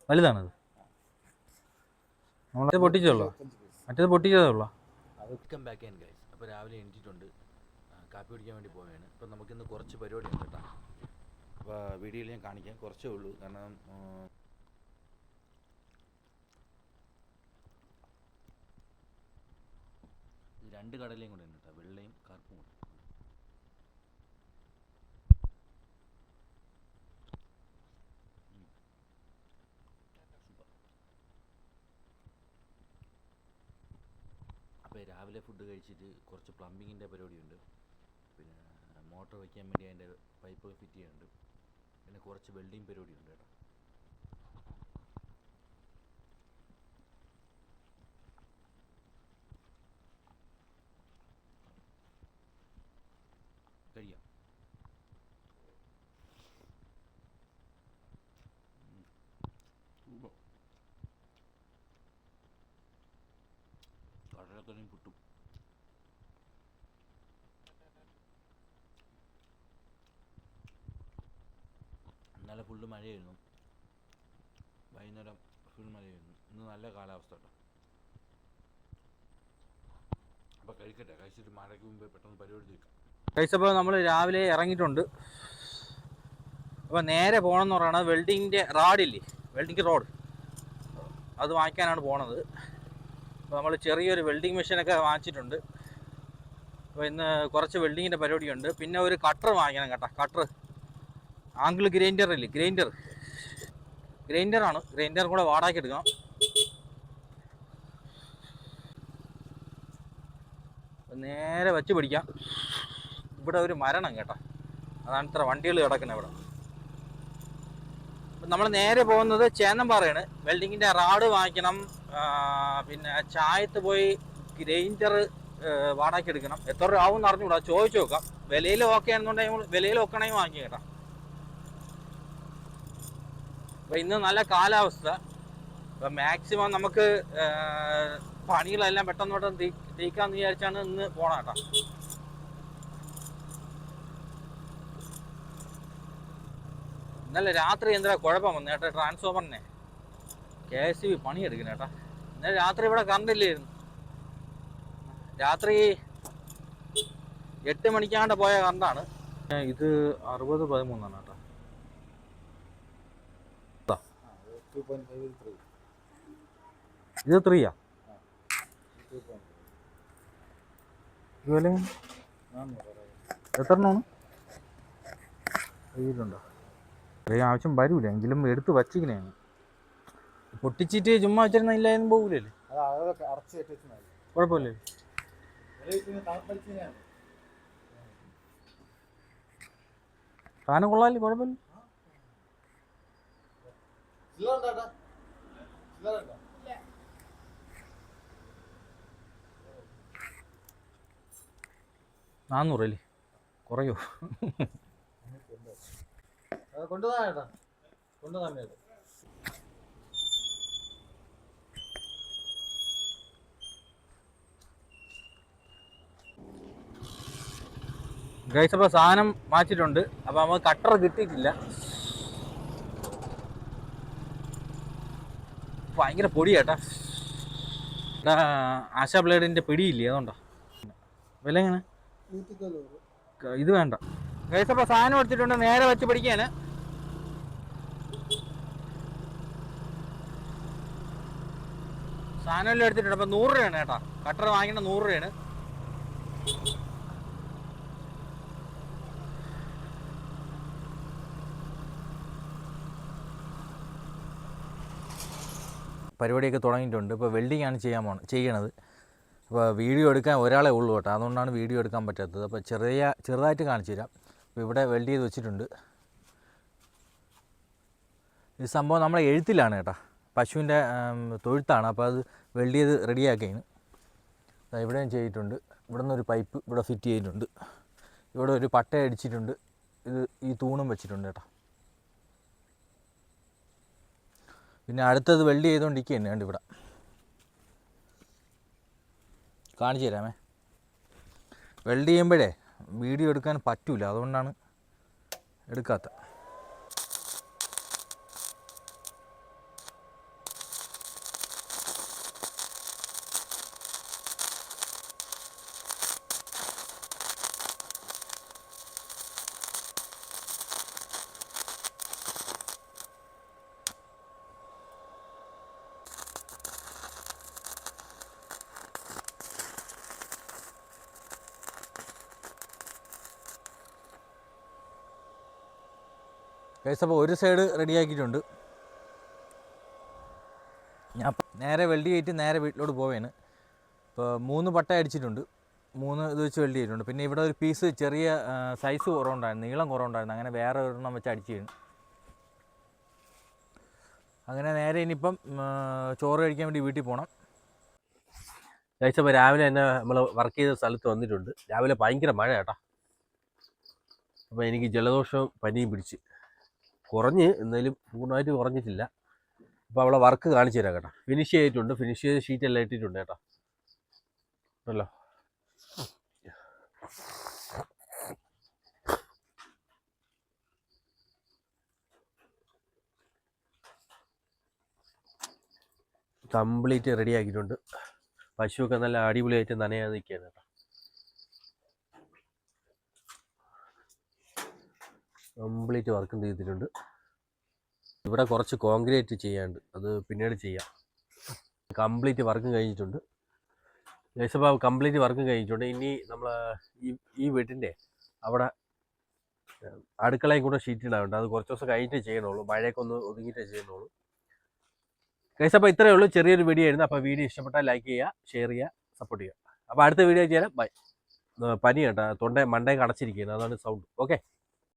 വലുതാണത്. നമ്മളത് പൊട്ടിച്ചോളൂ, മറ്റേത് പൊട്ടിച്ചതേ ഉള്ളൂ. Welcome back and guys. അപ്പോൾ രാവിലെ എണീറ്റിട്ടുണ്ട്, കാപ്പി കുടിക്കാൻ വേണ്ടി പോവുകയാണ്. അപ്പോൾ നമുക്കിന്ന് കുറച്ച് പരിപാടി ഉണ്ട് കേട്ടോ. അപ്പോൾ വീഡിയോയിൽ ഞാൻ കാണിക്കാം, കുറച്ചേ ഉള്ളൂ. കാരണം രണ്ട് കടലയും കൂടെ ഉണ്ട് കേട്ടോ, വെള്ളയും കറുപ്പും കൂടെ. അപ്പോൾ രാവിലെ ഫുഡ് കഴിച്ചിട്ട് കുറച്ച് പ്ലംബിങ്ങിൻ്റെ പരിപാടിയുണ്ട്. പിന്നെ മോട്ടർ വയ്ക്കാൻ വേണ്ടി അതിൻ്റെ പൈപ്പ് ഫിറ്റ് ചെയ്യാനുണ്ട്. പിന്നെ കുറച്ച് വെൽഡിങ് പരിപാടിയുണ്ട് കേട്ടോ. കഴിയാം. കടലക്കറിയും പുട്ടും. ഇന്നലെ ഫുള്ള് മഴയായിരുന്നു, വൈകുന്നേരം ഫുൾ മഴയായിരുന്നു. ഇന്ന് നല്ല കാലാവസ്ഥ കേട്ടോ. അപ്പോൾ കഴിക്കട്ടെ, കഴിച്ചിട്ട് മഴയ്ക്ക് മുമ്പേ പെട്ടെന്ന് പരിപാടി തീർക്കാം. കഴിച്ചപ്പോൾ നമ്മൾ രാവിലെ ഇറങ്ങിയിട്ടുണ്ട്. അപ്പോൾ നേരെ പോകണമെന്ന് പറയുന്നത് വെൽഡിങ്ങിൻ്റെ റാഡില്ലേ, വെൽഡിങ് റോഡ്, അത് വാങ്ങിക്കാനാണ് പോണത്. അപ്പോൾ നമ്മൾ ചെറിയൊരു വെൽഡിങ് മെഷീനൊക്കെ വാങ്ങിച്ചിട്ടുണ്ട്. അപ്പോൾ ഇന്ന് കുറച്ച് വെൽഡിങ്ങിൻ്റെ പരിപാടിയുണ്ട്. പിന്നെ ഒരു കട്ടർ വാങ്ങിക്കണം കേട്ടോ. കട്ടർ, ആംഗിൾ ഗ്രൈൻഡർ ഇല്ലേ, ഗ്രൈൻഡറാണ്. ഗ്രൈൻഡറും കൂടെ വാടകയ്ക്ക് എടുക്കണം. നേരെ വെച്ച് പിടിക്കാം. ഇവിടെ ഒരു മരണം കേട്ടോ, അതാണ് ഇത്ര വണ്ടികൾ കിടക്കുന്നത് ഇവിടെ. നമ്മൾ നേരെ പോകുന്നത് ചേന്നമ്പാറയാണ്. വെൽഡിങ്ങിൻ്റെ റാഡ് വാങ്ങിക്കണം. പിന്നെ ചായത്ത് പോയി ഗ്രൈൻഡർ വാടകയ്ക്ക് എടുക്കണം. എത്ര രൂപ ആവും എന്ന് അറിഞ്ഞുകൂടാ, ചോദിച്ചു നോക്കാം. വിലയിൽ ഓക്കെ ആണെന്നുണ്ടെങ്കിൽ വിലയിൽ വെക്കണമെങ്കിൽ വാങ്ങി കേട്ടോ. അപ്പോൾ ഇന്ന് നല്ല കാലാവസ്ഥ. അപ്പം മാക്സിമം നമുക്ക് പണികളെല്ലാം പെട്ടെന്ന് തീക്കാന്ന് വിചാരിച്ചാണ് ഇന്ന് പോണം കേട്ടോ. ഇന്നലെ രാത്രി എന്താ കുഴപ്പം വന്നു കേട്ടോ, ട്രാൻസ്ഫോമറിനെ KSB പണിയെടുക്കണം കേട്ടോ. ഇന്നലെ രാത്രി ഇവിടെ കറണ്ട് ഇല്ലായിരുന്നു. രാത്രി 8 മണിക്കാണ്ട് പോയ കറണ്ടാണ്. ഇത് 6013 കേട്ടോ. ഇത് 3 എത്രണ്ണമാണ് കയ്യിലുണ്ടോ? അത്രയും ആവശ്യം വരൂല, എങ്കിലും എടുത്ത് വച്ചിങ്ങനെയാണ്. പൊട്ടിച്ചിട്ട് ചുമ്മാ വെച്ചിരുന്നില്ല എന്നും പോകൂലല്ലേ, കുഴപ്പമില്ലേ. സാധനം കൊള്ളാല്ലേ, കുഴപ്പമില്ല. നാന്നൂറല്ലേ, കുറയോ? ഗൈസ്, അപ്പോൾ സാധനം മാറ്റിയിട്ടുണ്ട്. അപ്പോൾ നമുക്ക് കട്ടർ കിട്ടിയിട്ടില്ല, ഭയങ്കര പൊടിയാട്ടാ. ആശാ ബ്ലേഡിൻ്റെ പിടിയില്ലേ, അതുകൊണ്ടാ. വില എങ്ങനെ? ഇത് വേണ്ട ഗൈസ്. അപ്പോൾ സാധനം എടുത്തിട്ടുണ്ട്, നേരെ വെച്ച് പിടിക്കാന്. സാധനം എല്ലാം എടുത്തിട്ടുണ്ട്. അപ്പോൾ 100 രൂപയാണ് കേട്ടോ, കട്ടർ വാങ്ങിക്കുന്ന 100 രൂപയാണ്. പരിപാടിയൊക്കെ തുടങ്ങിയിട്ടുണ്ട്. ഇപ്പോൾ വെൽഡിങ് ആണ് ചെയ്യണത്. അപ്പോൾ വീഡിയോ എടുക്കാൻ ഒരാളെ ഉള്ളൂ കേട്ടോ, അതുകൊണ്ടാണ് വീഡിയോ എടുക്കാൻ പറ്റാത്തത്. അപ്പോൾ ചെറുതായിട്ട് കാണിച്ചു തരാം. അപ്പോൾ ഇവിടെ വെൽഡ് ചെയ്ത് വെച്ചിട്ടുണ്ട്. ഈ സംഭവം നമ്മളെ എഴുത്തിലാണ് കേട്ടോ, പശുവിൻ്റെ തൊഴുത്താണ്. അപ്പോൾ അത് വെൽഡ് ചെയ്ത് റെഡിയാക്കിയാണ്. ഇവിടെയും ചെയ്തിട്ടുണ്ട്. ഇവിടെ നിന്നൊരു പൈപ്പ് ഇവിടെ ഫിറ്റ് ചെയ്തിട്ടുണ്ട്. ഇവിടെ ഒരു പട്ട അടിച്ചിട്ടുണ്ട്. ഈ തൂണും വെച്ചിട്ടുണ്ട് കേട്ടോ. പിന്നെ അടുത്തത് വെൽഡ് ചെയ്തുകൊണ്ടിരിക്കുകയാണ്. കണ്ട് ഇവിടെ കാണിച്ചു തരാമേ. വെൽഡ് ചെയ്യുമ്പോഴേ വീഡിയോ എടുക്കാൻ പറ്റൂല, അതുകൊണ്ടാണ് എടുക്കാത്തത്. ഗൈസ് അപ്പോൾ ഒരു സൈഡ് റെഡിയാക്കിയിട്ടുണ്ട്. ഞാൻ നേരെ വെൽഡ് ചെയ്തിട്ട് നേരെ വീട്ടിലോട്ട് പോവുകയാണ്. ഇപ്പോൾ 3 പട്ട അടിച്ചിട്ടുണ്ട്, 3 ഇത് വെച്ച് വെൽഡ് ചെയ്തിട്ടുണ്ട്. പിന്നെ ഇവിടെ ഒരു പീസ് ചെറിയ സൈസ് കുറവുണ്ടായിരുന്നു, നീളം കുറവുണ്ടായിരുന്നു, അങ്ങനെ വേറെ ഒരെണ്ണം വെച്ച് അടിച്ച് കഴിഞ്ഞു. അങ്ങനെ നേരെ ഇനിയിപ്പം ചോറ് കഴിക്കാൻ വേണ്ടി വീട്ടിൽ പോകണം. ഗൈസ് അപ്പോൾ രാവിലെ തന്നെ നമ്മൾ വർക്ക് ചെയ്ത സ്ഥലത്ത് വന്നിട്ടുണ്ട്. രാവിലെ ഭയങ്കര മഴ കേട്ടോ. അപ്പോൾ എനിക്ക് ജലദോഷവും പനിയും പിടിച്ച് കുറഞ്ഞ്, എന്നാലും പൂർണ്ണമായിട്ട് കുറഞ്ഞിട്ടില്ല. അപ്പോൾ അവളെ വർക്ക് കാണിച്ചു തരാം കേട്ടോ. ഫിനിഷ് ചെയ്തിട്ടുണ്ട്, ഫിനിഷ് ചെയ്ത ഷീറ്റ് എല്ലാം ഇട്ടിട്ടുണ്ട് കേട്ടോ. അല്ലോ കംപ്ലീറ്റ് റെഡി ആക്കിയിട്ടുണ്ട്. പശുവൊക്കെ നല്ല അടിപൊളിയായിട്ട് നനയാതെ നിൽക്കുകയാണ് കേട്ടോ. കംപ്ലീറ്റ് വർക്കും ചെയ്തിട്ടുണ്ട്. ഇവിടെ കുറച്ച് കോൺക്രീറ്റ് ചെയ്യാനുണ്ട്, അത് പിന്നീട് ചെയ്യാം. കംപ്ലീറ്റ് വർക്കും കഴിഞ്ഞിട്ടുണ്ട്. ദേശഭാവ് കംപ്ലീറ്റ് വർക്കും കഴിഞ്ഞിട്ടുണ്ട്. ഇനി നമ്മൾ ഈ വീട്ടിൻ്റെ അവിടെ അടുക്കളയും കൂടെ ഷീറ്റ് ഇടാറുണ്ട്, അത് കുറച്ച് ദിവസം കഴിഞ്ഞിട്ടേ ചെയ്യണുള്ളൂ. മഴയൊക്കെ ഒന്ന് ഒതുങ്ങിയിട്ടേ ചെയ്യണുള്ളൂ. ഗൈസ് അപ്പോൾ ഇത്രയേ ഉള്ളൂ, ചെറിയൊരു വീഡിയോ ആയിരുന്നു. അപ്പോൾ വീഡിയോ ഇഷ്ടപ്പെട്ടാൽ ലൈക്ക് ചെയ്യുക, ഷെയർ ചെയ്യുക, സപ്പോർട്ട് ചെയ്യുക. അപ്പോൾ അടുത്ത വീഡിയോ ചെയ്യാം. ബൈ. പനി കേട്ടോ, മണ്ടയൊക്കെ അടച്ചിരിക്കുകയാണ്, അതാണ് സൗണ്ട്. ഓക്കെ.